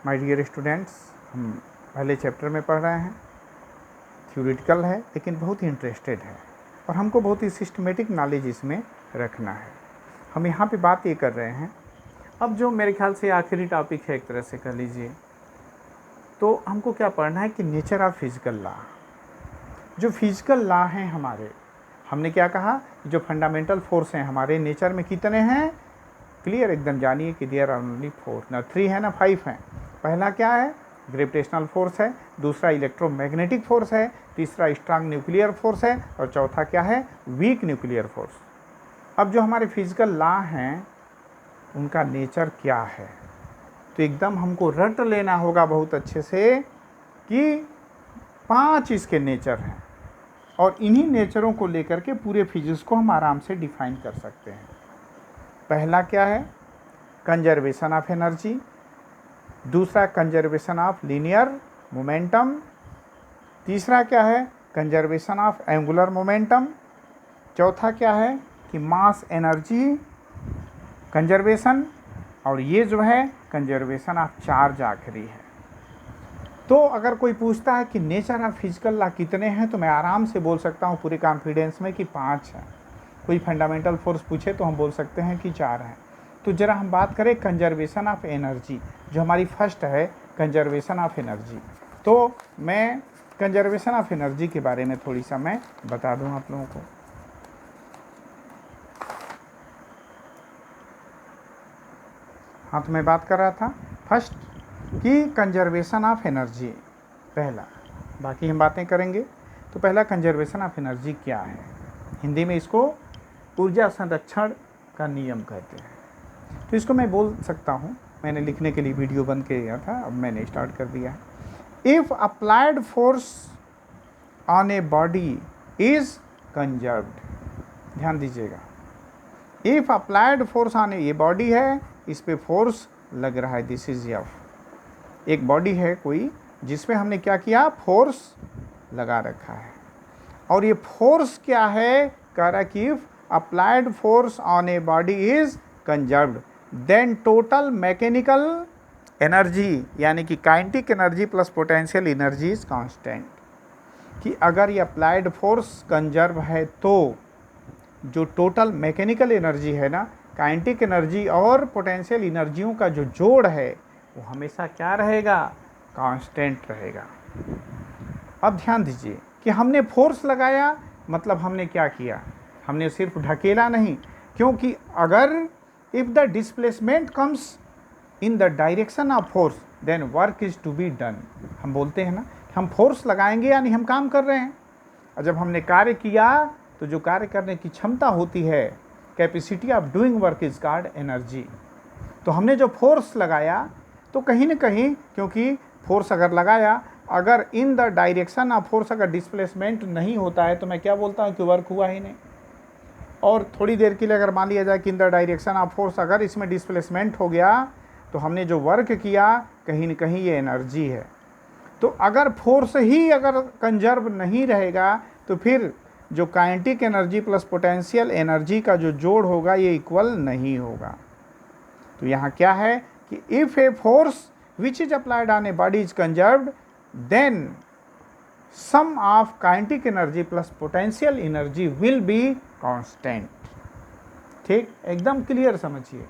My dear students, हम पहले chapter में पढ़ रहे हैं। थ्योरेटिकल है लेकिन बहुत ही इंटरेस्टेड है और हमको बहुत ही सिस्टमेटिक नॉलेज इसमें रखना है। हम यहाँ पे बात ये कर रहे हैं, अब जो मेरे ख्याल से आखिरी टॉपिक है एक तरह से कह लीजिए, तो हमको क्या पढ़ना है कि नेचर ऑफ फिजिकल लॉ। जो फिजिकल लॉ हैं हमारे, हमने क्या कहा, जो फंडामेंटल फोर्स हैं हमारे नेचर में कितने हैं, क्लियर एकदम जानिए कि देयर आर ओनली 4, ना 3 है ना 5 हैं। पहला क्या है, ग्रेविटेशनल फोर्स है, दूसरा इलेक्ट्रोमैग्नेटिक फोर्स है, तीसरा स्ट्रांग न्यूक्लियर फोर्स है और चौथा क्या है, वीक न्यूक्लियर फोर्स। अब जो हमारे फिजिकल लॉ हैं उनका नेचर क्या है, तो एकदम हमको रट लेना होगा बहुत अच्छे से कि 5 इसके नेचर हैं और इन्हीं नेचरों को लेकर के पूरे फिजिक्स को हम आराम से डिफाइन कर सकते हैं। पहला क्या है, कंजर्वेशन ऑफ एनर्जी, दूसरा कंजर्वेशन ऑफ लीनियर मोमेंटम, तीसरा क्या है, कंजर्वेशन ऑफ एंगुलर मोमेंटम, चौथा क्या है कि मास एनर्जी कंजर्वेशन, और ये जो है कंजर्वेशन ऑफ चार्ज आखिरी है। तो अगर कोई पूछता है कि नेचर ऑफ फिजिकल लॉ कितने हैं, तो मैं आराम से बोल सकता हूँ पूरे कॉन्फिडेंस में कि 5 हैं। कोई फंडामेंटल फोर्स पूछे तो हम बोल सकते हैं कि 4 हैं। तो ज़रा हम बात करें कंजर्वेशन ऑफ एनर्जी, जो हमारी फर्स्ट है कंजर्वेशन ऑफ एनर्जी। तो मैं कंजर्वेशन ऑफ एनर्जी के बारे में थोड़ी सा मैं बता दूं आप लोगों को। हाँ, तो मैं बात कर रहा था फर्स्ट कि कंजर्वेशन ऑफ एनर्जी पहला, बाकी हम बातें करेंगे। तो पहला कंजर्वेशन ऑफ एनर्जी क्या है, हिंदी में इसको ऊर्जा संरक्षण का नियम कहते हैं। तो इसको मैं बोल सकता हूँ, मैंने लिखने के लिए वीडियो बंद किया था, अब मैंने स्टार्ट कर दिया है। If applied force on a body is conserved, ध्यान दीजिएगा, if applied force on a body है, इस पे फोर्स लग रहा है, दिस इज एफ। एक बॉडी है कोई जिसमें हमने क्या किया, फोर्स लगा रखा है, और ये फोर्स क्या है, कह रहा है कि if applied force on a body is conserved then total mechanical energy यानी कि kinetic energy plus potential energy is constant. कि अगर ये अप्लाइड फोर्स कंजर्व है तो जो टोटल मैकेनिकल एनर्जी है ना, काइनेटिक एनर्जी और पोटेंशियल एनर्जियों का जो जोड़ है वो हमेशा क्या रहेगा, कांस्टेंट रहेगा। अब ध्यान दीजिए कि हमने फोर्स लगाया, मतलब हमने क्या किया, हमने सिर्फ ढकेला नहीं, क्योंकि अगर if the displacement comes in the direction of force then work is to be done. हम बोलते हैं ना कि हम फोर्स लगाएंगे यानी हम काम कर रहे हैं, और जब हमने कार्य किया तो जो कार्य करने की क्षमता होती है, capacity of doing work is called energy. तो हमने जो फोर्स लगाया तो कहीं ना कहीं, क्योंकि फोर्स अगर लगाया, अगर इन द डायरेक्शन ऑफ फोर्स अगर डिस्प्लेसमेंट नहीं होता है तो मैं क्या बोलता हूँ कि वर्क हुआ ही नहीं। और थोड़ी देर के लिए अगर मान लिया जाए कि इन द डायरेक्शन ऑफ फोर्स अगर इसमें डिस्प्लेसमेंट हो गया तो हमने जो वर्क किया कहीं ना कहीं ये एनर्जी है। तो अगर फोर्स ही अगर कंजर्व नहीं रहेगा तो फिर जो kinetic energy plus potential energy का जो जोड़ होगा ये इक्वल नहीं होगा। तो यहाँ क्या है कि if a force which is applied on a body is conserved then sum of kinetic energy plus potential energy will be constant. ठीक, एकदम क्लियर समझिए।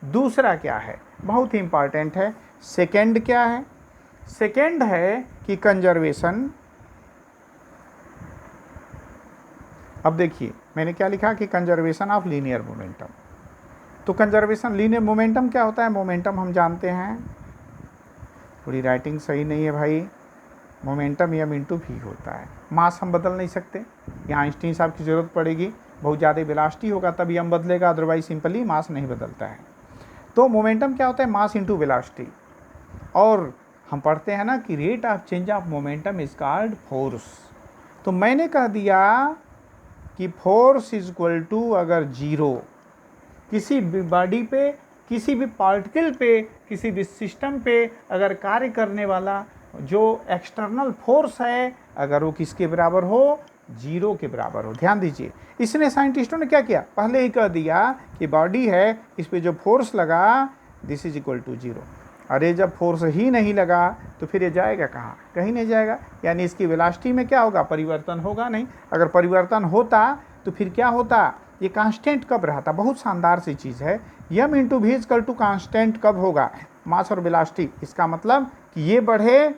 दूसरा क्या है, बहुत ही इंपॉर्टेंट है, सेकेंड क्या है, सेकेंड है कि कंजर्वेशन। अब देखिए मैंने क्या लिखा कि कंजर्वेशन ऑफ लीनियर मोमेंटम। तो कंजर्वेशन लीनियर मोमेंटम क्या होता है, मोमेंटम हम जानते हैं, थोड़ी राइटिंग सही नहीं है भाई, मोमेंटम एम इंटू वी होता है। मास हम बदल नहीं सकते, यहाँ आइंस्टीन साहब की ज़रूरत पड़ेगी, बहुत ज़्यादा वेलोसिटी होगा तभी हम बदलेगा, अदरवाइज सिंपली मास नहीं बदलता है। तो मोमेंटम क्या होता है, मास इंटू वेलोसिटी। और हम पढ़ते हैं ना कि rate of change of momentum is called force. तो मैंने कह दिया कि फोर्स इज इक्वल टू, अगर जीरो किसी भी बॉडी पे, किसी भी पार्टिकल पे, किसी भी सिस्टम पे अगर कार्य करने वाला जो एक्सटर्नल फोर्स है अगर वो किसके बराबर हो, जीरो के बराबर हो। ध्यान दीजिए, इसने साइंटिस्टों ने क्या किया, पहले ही कह दिया कि बॉडी है, इस पे जो फोर्स लगा this is equal to zero. अरे जब फोर्स ही नहीं लगा तो फिर ये जाएगा कहाँ, कहीं नहीं जाएगा। यानी इसकी वेलोसिटी में क्या होगा, परिवर्तन होगा नहीं। अगर परिवर्तन होता तो फिर क्या होता, ये कांस्टेंट कब रहता। बहुत शानदार सी चीज़ है। m into V is equal to constant कब होगा, मास और वेलोसिटी। इसका मतलब कि ये बढ़े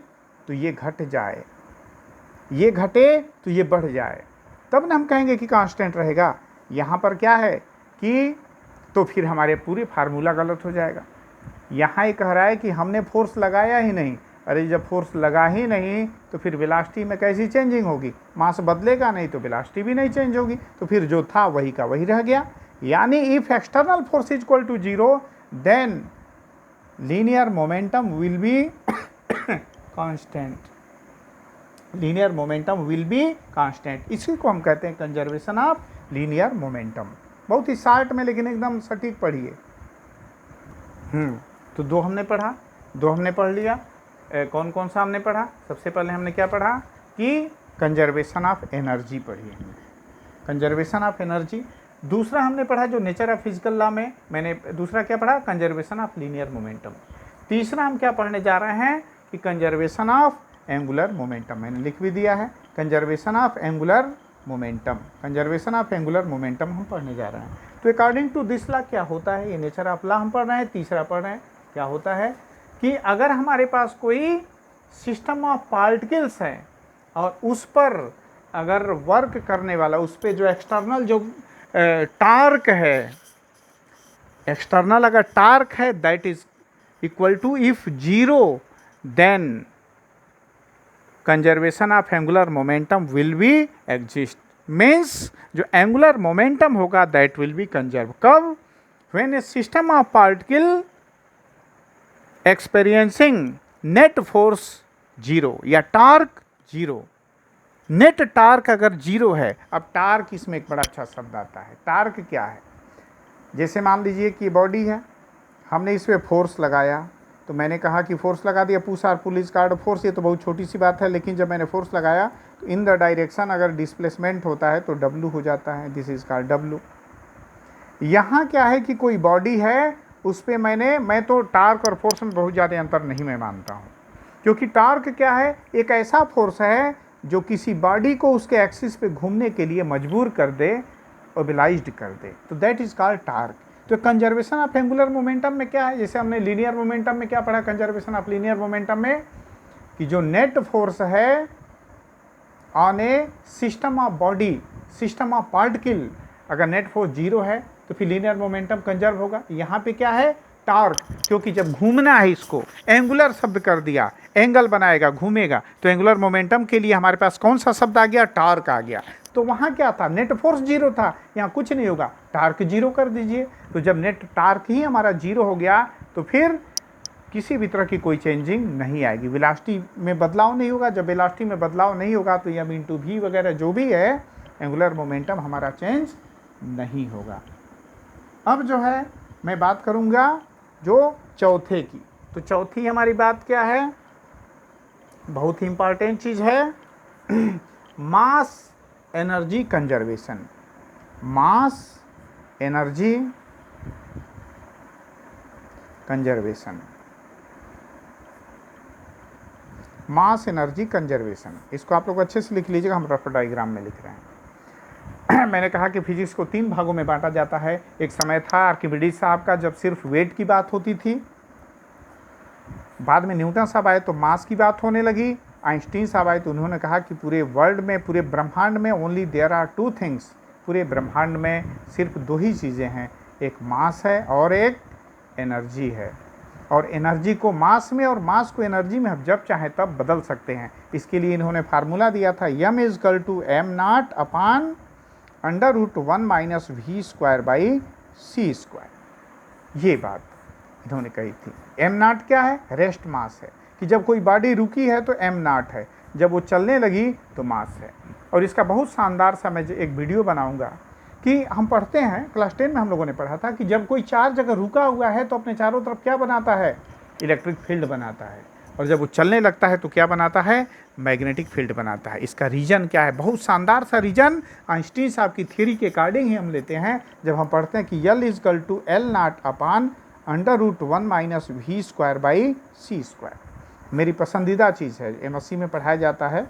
तो ये घट जाए, ये घटे तो ये बढ़ जाए, तब ना हम कहेंगे कि कांस्टेंट रहेगा। यहाँ पर क्या है कि तो फिर हमारे पूरे फार्मूला गलत हो जाएगा। यहाँ ये कह रहा है कि हमने फोर्स लगाया ही नहीं। अरे जब फोर्स लगा ही नहीं तो फिर वेलोसिटी में कैसी चेंजिंग होगी, मास बदलेगा नहीं तो वेलोसिटी भी नहीं चेंज होगी, तो फिर जो था वही का वही रह गया। यानी if external force is equal to 0 then linear momentum will be constant, linear momentum will be constant. इसी को हम कहते हैं कंजर्वेशन ऑफ लीनियर मोमेंटम। बहुत ही शार्ट में लेकिन एकदम सटीक पढ़िए। तो दो हमने पढ़ा, दो हमने पढ़ लिया। कौन कौन सा हमने पढ़ा, सबसे पहले हमने क्या पढ़ा कि कंजर्वेशन ऑफ एनर्जी पढ़ी हमने, कंजर्वेशन ऑफ एनर्जी। दूसरा हमने पढ़ा जो नेचर ऑफ फिजिकल लॉ में मैंने दूसरा क्या पढ़ा, कंजर्वेशन ऑफ लीनियर मोमेंटम। तीसरा हम क्या पढ़ने जा रहे हैं कि कंजर्वेशन ऑफ एंगुलर मोमेंटम। मैंने लिख भी दिया है, conservation of angular momentum, conservation of angular momentum हम पढ़ने जा रहे हैं। तो अकॉर्डिंग टू दिस लॉ क्या होता है, ये नेचर ऑफ लॉ हम पढ़ रहे हैं। तीसरा पढ़ रहे हैं क्या होता है कि अगर हमारे पास कोई सिस्टम ऑफ पार्टिकल्स है और उस पर अगर वर्क करने वाला, उस पर जो एक्सटर्नल जो टार्क है, एक्सटर्नल अगर टार्क है that is equal to if 0 then conservation of angular momentum will be exist. Means जो एंगुलर मोमेंटम होगा दैट विल बी कंजर्व। कब, when a system of particle experiencing net force 0 या torque 0, net torque अगर 0 है। अब torque इसमें एक बड़ा अच्छा शब्द आता है। टार्क क्या है, जैसे मान लीजिए कि बॉडी है, हमने इस पर फोर्स लगाया, तो मैंने कहा कि फोर्स लगा दिया, पुश और पुल इज कॉल्ड फोर्स। ये तो बहुत छोटी सी बात है, लेकिन जब मैंने फोर्स लगाया तो इन द डायरेक्शन अगर डिस्प्लेसमेंट होता है तो W हो जाता है, दिस इज कॉल्ड W। यहाँ क्या है कि कोई बॉडी है, उस पर मैं तो टार्क और फोर्स में बहुत ज़्यादा अंतर नहीं मैं मानता हूँ, क्योंकि टार्क क्या है, एक ऐसा फोर्स है जो किसी बॉडी को उसके एक्सिस पे घूमने के लिए मजबूर कर दे, ओबिलाइज्ड कर दे, तो दैट इज कॉल्ड टार्क। तो कंजर्वेशन ऑफ एंगुलर मोमेंटम में क्या है, जैसे हमने लीनियर मोमेंटम में क्या पढ़ा, कंजर्वेशन ऑफ लीनियर मोमेंटम में कि जो नेट फोर्स है on A system of body, system of particle, अगर नेट फोर्स 0 है तो फिर लीनियर मोमेंटम कंजर्व होगा। यहाँ पे क्या है, टार्क, क्योंकि जब घूमना है, इसको एंगुलर शब्द कर दिया, एंगल बनाएगा, घूमेगा, तो एंगुलर मोमेंटम के लिए हमारे पास कौन सा शब्द आ गया, टार्क आ गया। तो वहाँ क्या था, नेट फोर्स 0 था, यहाँ कुछ नहीं होगा, टार्क 0 कर दीजिए। तो जब नेट टार्क ही हमारा 0 हो गया तो फिर किसी भी तरह की कोई चेंजिंग नहीं आएगी, वेलोसिटी में बदलाव नहीं होगा। जब वेलोसिटी में बदलाव नहीं होगा तो m इंटू वी वगैरह जो भी है, एंगुलर मोमेंटम हमारा चेंज नहीं होगा। अब जो है मैं बात करूँगा जो चौथे की। तो चौथी हमारी बात क्या है, बहुत ही इंपॉर्टेंट चीज़ है, mass energy conservation. Mass energy conservation, mass energy conservation, इसको आप लोग अच्छे से लिख लीजिएगा, हम रफ डायग्राम में लिख रहे हैं। मैंने कहा कि फिजिक्स को 3 भागों में बांटा जाता है। एक समय था आर्किमिडीज साहब का, जब सिर्फ वेट की बात होती थी। बाद में न्यूटन साहब आए तो मास की बात होने लगी। आइंस्टीन साहब आए तो उन्होंने कहा कि पूरे वर्ल्ड में, पूरे ब्रह्मांड में ओनली देयर आर 2 थिंग्स, पूरे ब्रह्मांड में सिर्फ 2 ही चीज़ें हैं, एक मास है और एक एनर्जी है। और एनर्जी को मास में और मास को एनर्जी में हम जब चाहें तब बदल सकते हैं। इसके लिए इन्होंने फार्मूला दिया था, m is equal to m0 upon √1 - v² c²। ये बात इन्होंने कही थी। m0 क्या है, रेस्ट मास है, कि जब कोई बॉडी रुकी है तो m0 है, जब वो चलने लगी तो मास है। और इसका बहुत शानदार सा मैं एक वीडियो बनाऊंगा कि हम पढ़ते हैं, क्लास 10 में हम लोगों ने पढ़ा था कि जब कोई चार्ज अगर रुका हुआ है तो अपने चारों तरफ क्या बनाता है, इलेक्ट्रिक फील्ड बनाता है, और जब वो चलने लगता है तो क्या बनाता है, मैग्नेटिक फील्ड बनाता है। इसका रीजन क्या है, बहुत शानदार सा रीजन आइंस्टीन साहब की थ्योरी के अकॉर्डिंग ही हम लेते हैं, जब हम पढ़ते हैं कि L is equal to L0 upon √1 minus V square by C square. मेरी पसंदीदा चीज़ है, एमएससी में पढ़ाया जाता है।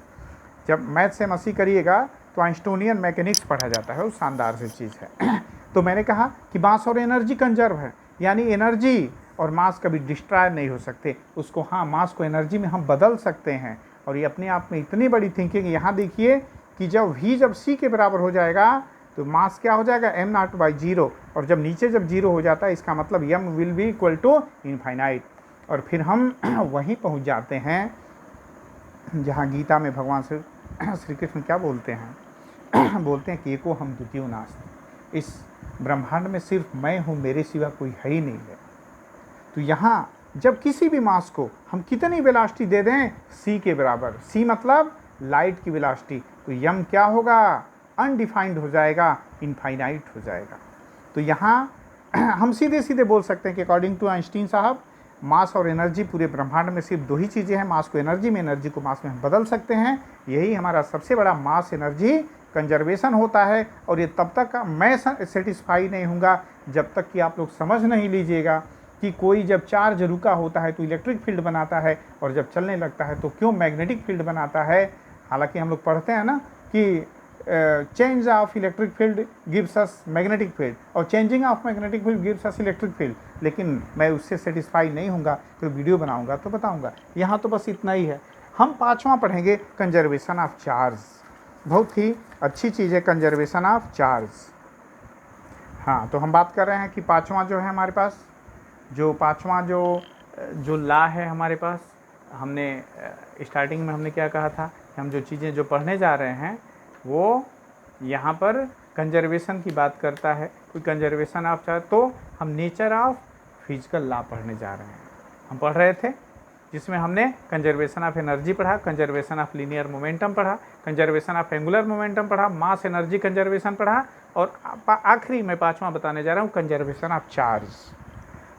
जब मैथ से एमएससी करिएगा तो आइंस्टाइनियन मैकेनिक्स पढ़ा जाता है, वो शानदार सी चीज़ है। तो मैंने कहा कि मास और एनर्जी कंजर्व है, यानी एनर्जी और मास कभी डिस्ट्रॉय नहीं हो सकते। उसको हाँ, मास को एनर्जी में हम बदल सकते हैं, और ये अपने आप में इतनी बड़ी थिंकिंग। यहाँ देखिए कि जब v जब c के बराबर हो जाएगा तो मास क्या हो जाएगा, m0/0, और जब नीचे जब 0 हो जाता है इसका मतलब m will be equal to infinite. और फिर हम वहीं पहुँच जाते हैं जहाँ गीता में भगवान श्री कृष्ण क्या बोलते हैं बोलते हैं कि एको हम द्वितीयो नास्ति, इस ब्रह्मांड में सिर्फ मैं हूँ, मेरे सिवा कोई है ही नहीं है। तो यहाँ जब किसी भी मास को हम कितनी वेलोसिटी दे दें, c के बराबर, c मतलब लाइट की वेलोसिटी, तो m क्या होगा, अनडिफाइंड हो जाएगा, इनफाइनाइट हो जाएगा। तो यहाँ हम सीधे सीधे बोल सकते हैं कि अकॉर्डिंग टू आइंस्टीन साहब, मास और एनर्जी पूरे ब्रह्मांड में सिर्फ दो ही चीज़ें हैं, मास को एनर्जी में, एनर्जी को मास में हम बदल सकते हैं। यही हमारा सबसे बड़ा मास एनर्जी कंजर्वेशन होता है। और ये तब तक मैं सेटिस्फाई नहीं होऊंगा जब तक कि आप लोग समझ नहीं लीजिएगा कि कोई जब चार्ज रुका होता है तो इलेक्ट्रिक फील्ड बनाता है, और जब चलने लगता है तो क्यों मैग्नेटिक फील्ड बनाता है। हालांकि हम लोग पढ़ते हैं ना कि change of electric field gives us magnetic field, और changing of magnetic field gives us electric field, लेकिन मैं उससे सेटिस्फाई नहीं होऊंगा। तो वीडियो बनाऊंगा तो बताऊंगा। यहाँ तो बस इतना ही है। हम पाँचवा पढ़ेंगे कंजर्वेशन ऑफ चार्ज। बहुत ही अच्छी चीज़ है कंजर्वेशन ऑफ चार्ज। हाँ, तो हम बात कर रहे हैं कि पाँचवा जो है हमारे पास, जो पाँचवा जो ला है हमारे पास, हमने स्टार्टिंग में हमने क्या कहा था कि हम जो चीज़ें जो पढ़ने जा रहे हैं वो यहाँ पर कंजर्वेशन की बात करता है। कोई कंजर्वेशन ऑफ चार्ज, तो हम नेचर ऑफ फिजिकल लॉ पढ़ने जा रहे हैं। हम पढ़ रहे थे जिसमें हमने कंजर्वेशन ऑफ एनर्जी पढ़ा, कंजर्वेशन ऑफ लीनियर मोमेंटम पढ़ा, कंजर्वेशन ऑफ एंगुलर मोमेंटम पढ़ा, मास एनर्जी कंजर्वेशन पढ़ा, और आखिरी मैं पाँचवा बताने जा रहा हूँ कंजर्वेशन ऑफ चार्ज।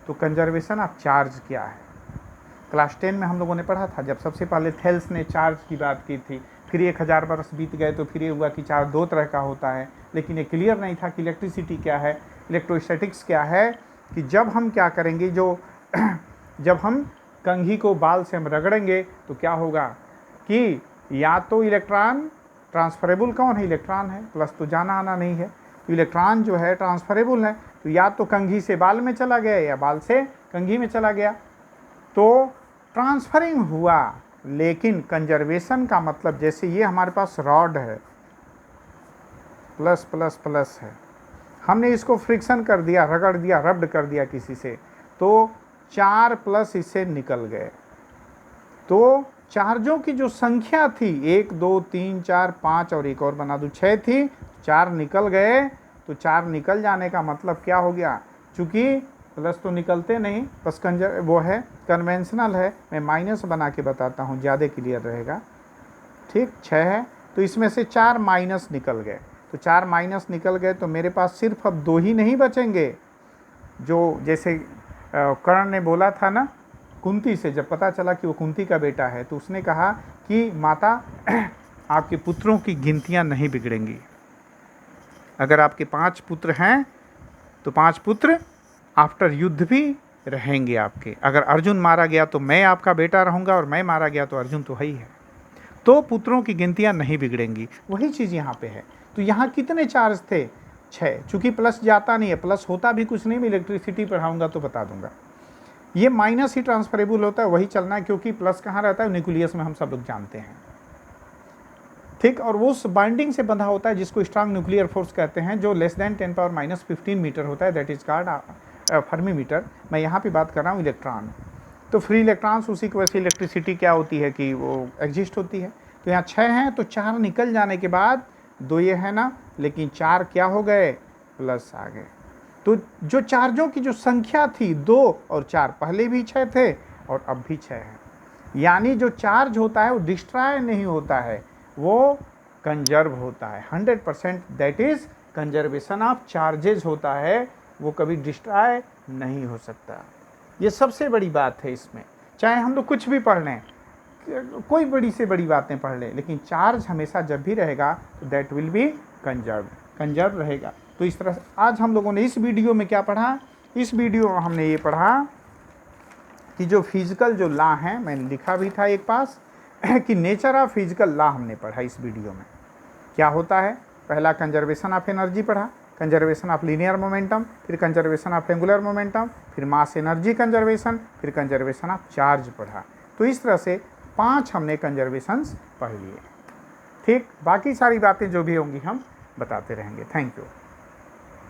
तो कंजर्वेशन ऑफ चार्ज क्या है, क्लास 10 में हम लोगों ने पढ़ा था, जब सबसे पहले थेल्स ने चार्ज की बात की थी। फिर 1000 वर्ष बीत गए तो फिर ये हुआ कि चार्ज दो तरह का होता है, लेकिन ये क्लियर नहीं था कि इलेक्ट्रिसिटी क्या है, इलेक्ट्रोस्टैटिक्स क्या है। कि जब हम क्या करेंगे, जब हम कंघी को बाल से हम रगड़ेंगे तो क्या होगा कि या तो इलेक्ट्रॉन ट्रांसफरेबल, कौन है, इलेक्ट्रॉन है, प्लस तो जाना आना नहीं है, तो इलेक्ट्रॉन जो है ट्रांसफरेबल है, तो या तो कंघी से बाल में चला गया या बाल से कंघी में चला गया, तो ट्रांसफरिंग हुआ। लेकिन कंजर्वेशन का मतलब, जैसे ये हमारे पास रॉड है, प्लस प्लस प्लस है, हमने इसको फ्रिक्शन कर दिया, रगड़ दिया, रब्ड कर दिया किसी से, तो 4 प्लस इससे निकल गए। तो चार्जों की जो संख्या थी 1 2 3 4 5 और एक और बना दूं 6 थी, 4 निकल गए। तो 4 निकल जाने का मतलब क्या हो गया, चूंकि प्लस तो निकलते नहीं, बस वो है कन्वेंशनल है, मैं माइनस बना के बताता हूँ ज़्यादा क्लियर रहेगा। ठीक, 6 है तो इसमें से 4 माइनस निकल गए, तो 4 माइनस निकल गए तो मेरे पास सिर्फ अब 2 ही नहीं बचेंगे। जो जैसे कर्ण ने बोला था ना कुंती से, जब पता चला कि वो कुंती का बेटा है, तो उसने कहा कि माता आपके पुत्रों की गिनतियाँ नहीं बिगड़ेंगी, अगर आपके 5 पुत्र हैं तो 5 पुत्र आफ्टर युद्ध भी रहेंगे आपके। अगर अर्जुन मारा गया तो मैं आपका बेटा रहूँगा, और मैं मारा गया तो अर्जुन तो है ही है, तो पुत्रों की गिनतियाँ नहीं बिगड़ेंगी। वही चीज़ यहाँ पे है। तो यहाँ कितने चार्ज थे, 6, चूँकि प्लस जाता नहीं है, प्लस होता भी कुछ नहीं, मैं इलेक्ट्रिसिटी पढ़ाऊँगा तो बता दूँगा। ये माइनस ही ट्रांसफरेबल होता है, वही चलना है, क्योंकि प्लस कहाँ रहता है, न्यूक्लियस में, हम सब लोग जानते हैं। ठीक, और वो उस बाइंडिंग से बंधा होता है जिसको स्ट्रांग न्यूक्लियर फोर्स कहते हैं, जो लेस देन 10⁻⁻15 मीटर होता है, that is called Fermi metre. मैं यहाँ पे बात कर रहा हूँ इलेक्ट्रॉन। तो फ्री इलेक्ट्रॉन्स, उसी की वजह से इलेक्ट्रिसिटी क्या होती है कि वो एग्जिस्ट होती है। तो यहाँ 6 हैं, तो 4 निकल जाने के बाद 2 ये है ना, लेकिन 4 क्या हो गए, प्लस आ गए। तो जो चार्जों की जो संख्या थी 2 और 4, पहले भी 6 थे और अब भी 6 है, यानी जो चार्ज होता है वो डिस्ट्रॉय नहीं होता है, वो कंजर्व होता है 100%। That is conservation of charges होता है, वो कभी डिस्ट्रॉय नहीं हो सकता। ये सबसे बड़ी बात है इसमें। चाहे हम लोग कुछ भी पढ़ लें, कोई बड़ी से बड़ी बातें पढ़ लें, लेकिन चार्ज हमेशा जब भी रहेगा तो दैट विल बी कंजर्व रहेगा। तो इस तरह से आज हम लोगों ने इस वीडियो में क्या पढ़ा इस वीडियो में हमने ये पढ़ा कि जो फिजिकल जो लॉ हैं, मैंने लिखा भी था एक पास कि नेचर ऑफ फिजिकल लॉ हमने पढ़ा इस वीडियो में। क्या होता है? पहला कंजर्वेशन ऑफ एनर्जी पढ़ा, कंजर्वेशन ऑफ लीनियर मोमेंटम, फिर कंजर्वेशन ऑफ एंगुलर मोमेंटम, फिर मास एनर्जी कंजर्वेशन, फिर कंजर्वेशन ऑफ चार्ज पढ़ा। तो इस तरह से 5 हमने कंजर्वेशंस पढ़ लिए। ठीक, बाकी सारी बातें जो भी होंगी हम बताते रहेंगे। Thank you.